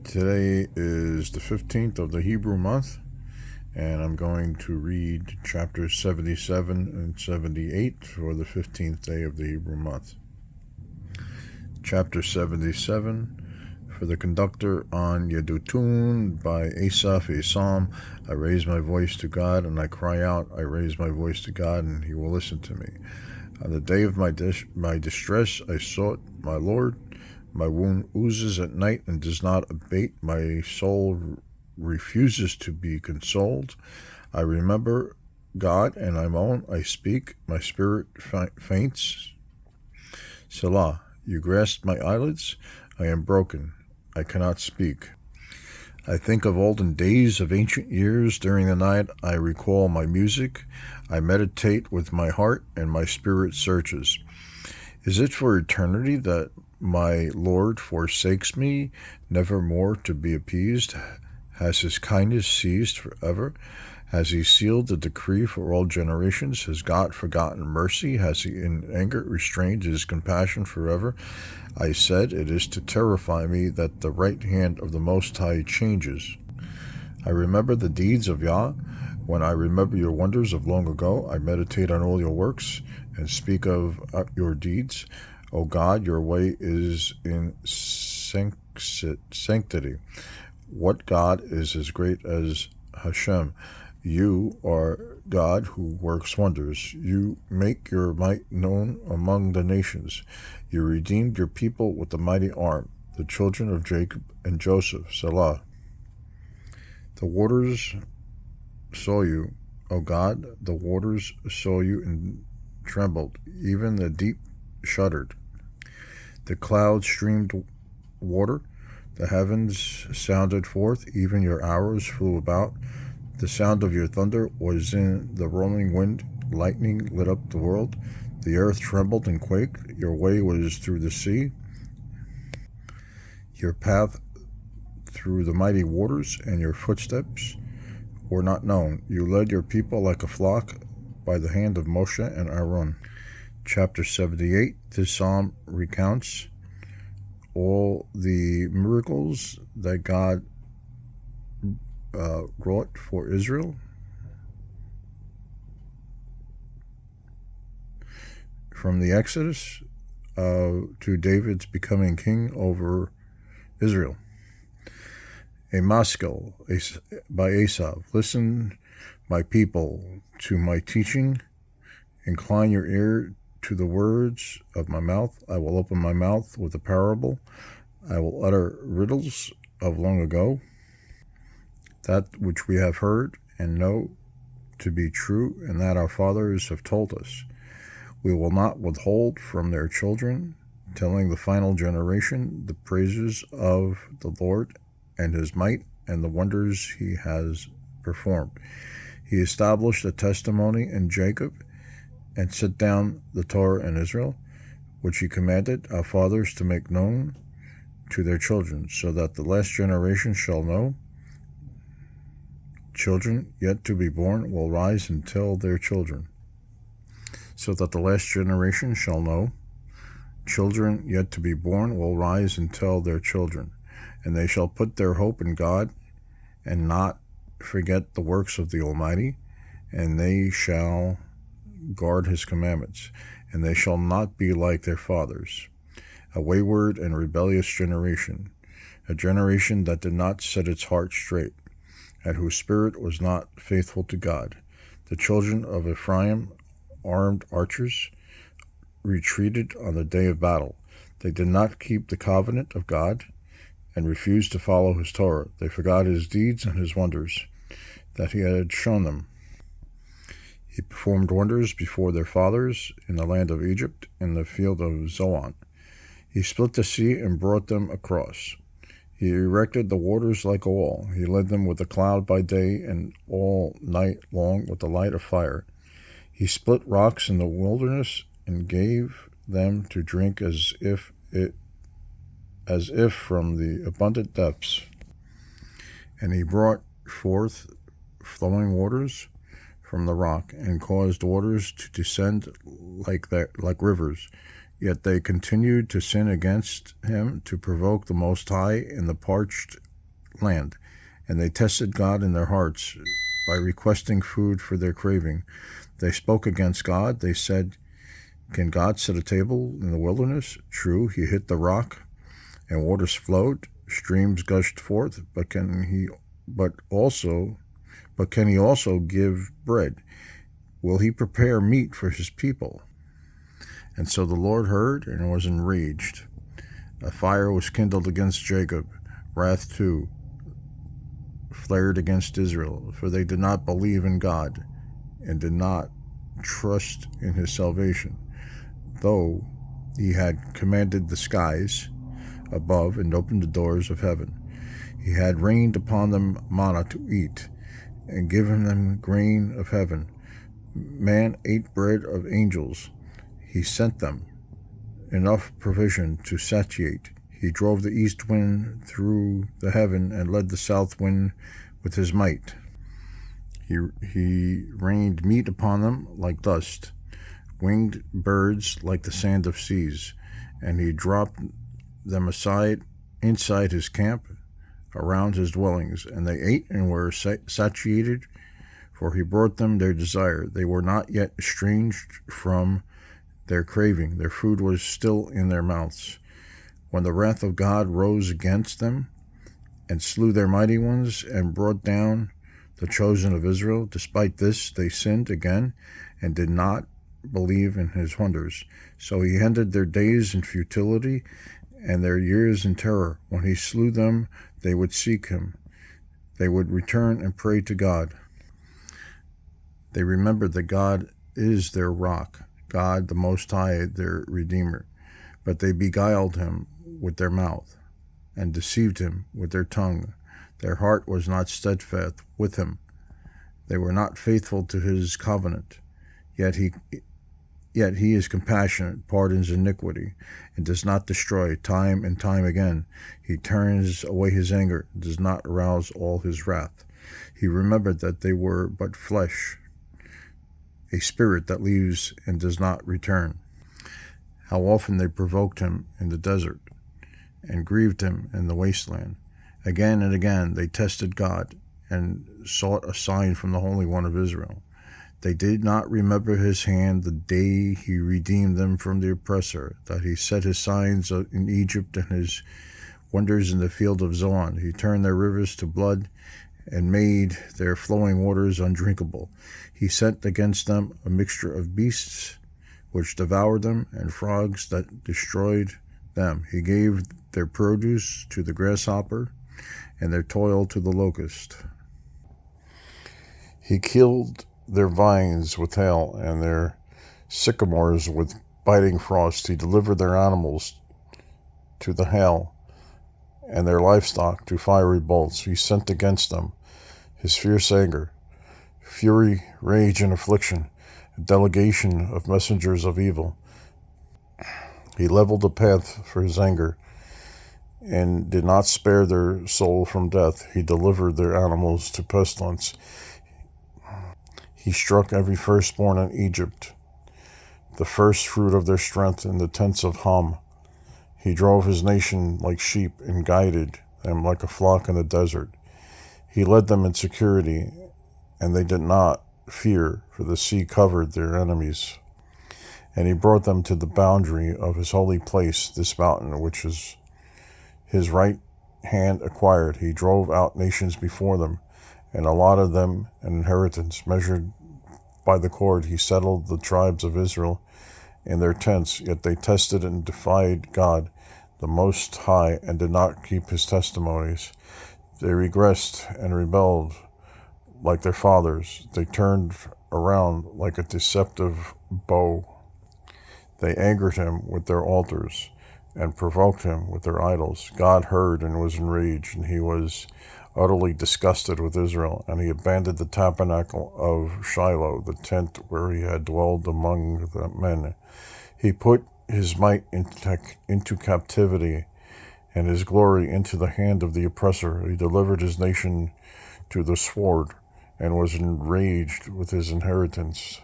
Today is the 15th of the Hebrew month, and I'm going to read chapters 77 and 78 for the 15th day of the Hebrew month. Chapter 77, for the conductor on Yedutun by Asaph, a psalm. I raise my voice to God, and I cry out. I raise my voice to God, and he will listen to me. On the day of my distress, I sought my Lord. My wound oozes at night and does not abate. My soul refuses to be consoled. I remember God, and I moan. I speak. My spirit faints. Selah, you grasped my eyelids. I am broken. I cannot speak. I think of olden days, of ancient years. During the night, I recall my music. I meditate with my heart, and my spirit searches. Is it for eternity that my Lord forsakes me, never more to be appeased? Has his kindness ceased forever? Has he sealed the decree for all generations? Has God forgotten mercy? Has he in anger restrained his compassion forever? I said, it is to terrify me that the right hand of the Most High changes. I remember the deeds of Yah. When I remember your wonders of long ago, I meditate on all your works and speak of your deeds. O God, your way is in sanctity. What God is as great as Hashem? You are God who works wonders. You make your might known among the nations. You redeemed your people with a mighty arm, the children of Jacob and Joseph. Selah. The waters saw you, O God, the waters saw you and trembled. Even the deep shuddered. The clouds streamed water. The heavens sounded forth. Even your arrows flew about. The sound of your thunder was in the rolling wind. Lightning lit up the world. The earth trembled and quaked. Your way was through the sea, your path through the mighty waters, and your footsteps were not known. You led your people like a flock by the hand of Moshe and Aaron. Chapter 78, this psalm recounts all the miracles that God wrought for Israel. From the Exodus to David's becoming king over Israel. A Maskil by Asaph. Listen, my people, to my teaching. Incline your ear to the words of my mouth. I will open my mouth with a parable. I will utter riddles of long ago, that which we have heard and know to be true, and that our fathers have told us. We will not withhold from their children, telling the final generation the praises of the Lord and his might and the wonders he has performed. He established a testimony in Jacob and set down the Torah in Israel, which he commanded our fathers to make known to their children, so that the last generation shall know. Children yet to be born will rise and tell their children, so that the last generation shall know. Children yet to be born will rise and tell their children, and they shall put their hope in God and not forget the works of the Almighty, and they shall guard his commandments, and they shall not be like their fathers, a wayward and rebellious generation, a generation that did not set its heart straight, and whose spirit was not faithful to God. The children of Ephraim, armed archers, retreated on the day of battle. They did not keep the covenant of God and refused to follow his Torah. They forgot his deeds and his wonders that he had shown them. He performed wonders before their fathers in the land of Egypt, in the field of Zoan. He split the sea and brought them across. He erected the waters like a wall. He led them with a cloud by day and all night long with the light of fire. He split rocks in the wilderness and gave them to drink as if from the abundant depths. And he brought forth flowing waters from the rock, and caused waters to descend like rivers. Yet they continued to sin against him, to provoke the Most High in the parched land. And they tested God in their hearts by requesting food for their craving. They spoke against God. They said, "Can God set a table in the wilderness?" True, he hit the rock, and waters flowed, streams gushed forth, but can he also give bread? Will he prepare meat for his people? And so the Lord heard and was enraged. A fire was kindled against Jacob. Wrath too flared against Israel, for they did not believe in God and did not trust in his salvation, though he had commanded the skies above and opened the doors of heaven. He had rained upon them manna to eat, and given them grain of heaven. Man ate bread of angels. He sent them enough provision to satiate. He drove the east wind through the heaven and led the south wind with his might. He rained meat upon them like dust, winged birds like the sand of seas, and he dropped them inside his camp, around his dwellings, and they ate and were satiated, for he brought them their desire. They were not yet estranged from their craving. Their food was still in their mouths. When the wrath of God rose against them and slew their mighty ones and brought down the chosen of Israel, despite this they sinned again and did not believe in his wonders. So he ended their days in futility and their years in terror. When he slew them, they would seek him. They would return and pray to God. They remembered that God is their rock, God the Most High, their Redeemer. But they beguiled him with their mouth and deceived him with their tongue. Their heart was not steadfast with him. They were not faithful to his covenant. Yet he is compassionate, pardons iniquity, and does not destroy time and time again. He turns away his anger, does not arouse all his wrath. He remembered that they were but flesh, a spirit that leaves and does not return. How often they provoked him in the desert and grieved him in the wasteland. Again and again they tested God and sought a sign from the Holy One of Israel. They did not remember his hand the day he redeemed them from the oppressor, that he set his signs in Egypt and his wonders in the field of Zoan. He turned their rivers to blood and made their flowing waters undrinkable. He sent against them a mixture of beasts which devoured them, and frogs that destroyed them. He gave their produce to the grasshopper, and their toil to the locust. He killed their vines with hail, and their sycamores with biting frost. He delivered their animals to the hail, and their livestock to fiery bolts. He sent against them his fierce anger, fury, rage, and affliction, a delegation of messengers of evil. He leveled a path for his anger and did not spare their soul from death. He delivered their animals to pestilence. He struck every firstborn in Egypt, the first fruit of their strength in the tents of Ham. He drove his nation like sheep and guided them like a flock in the desert. He led them in security, and they did not fear, for the sea covered their enemies. And he brought them to the boundary of his holy place, this mountain which is his right hand acquired. He drove out nations before them, and allotted them an inheritance. Measured by the cord, he settled the tribes of Israel in their tents. Yet they tested and defied God, the Most High, and did not keep his testimonies. They regressed and rebelled like their fathers. They turned around like a deceptive bow. They angered him with their altars and provoked him with their idols. God heard and was enraged, and he was utterly disgusted with Israel, and he abandoned the tabernacle of Shiloh, the tent where he had dwelled among the men. He put his might into captivity, and his glory into the hand of the oppressor. He delivered his nation to the sword, and was enraged with his inheritance.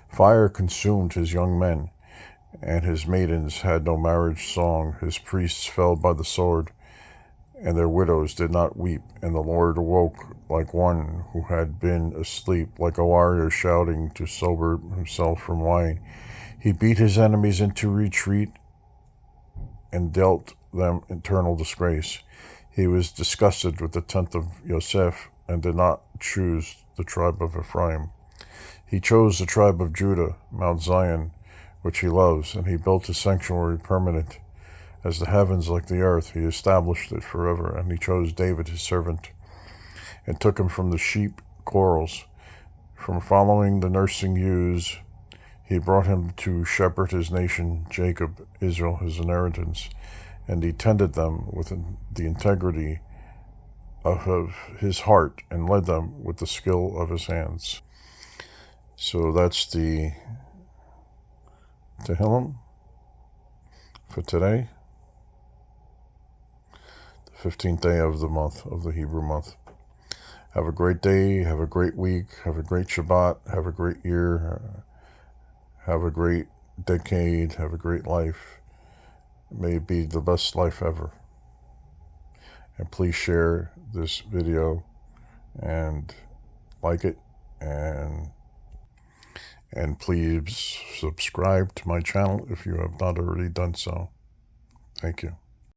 Fire consumed his young men, and his maidens had no marriage song. His priests fell by the sword, and their widows did not weep. And the Lord awoke like one who had been asleep, like a warrior shouting to sober himself from wine. He beat his enemies into retreat and dealt them eternal disgrace. He was disgusted with the tent of Yosef and did not choose the tribe of Ephraim. He chose the tribe of Judah, Mount Zion, which he loves, and he built his sanctuary permanent. As the heavens like the earth, he established it forever, and he chose David his servant, and took him from the sheep corrals, from following the nursing ewes. He brought him to shepherd his nation, Jacob, Israel, his inheritance, and he tended them with the integrity of his heart, and led them with the skill of his hands. So that's the Tehilim for today, the 15th day of the month, of the Hebrew month. Have a great day, have a great week, have a great Shabbat, have a great year, have a great decade, have a great life. May it be the best life ever. And please share this video and like it, and please subscribe to my channel if you have not already done so. Thank you.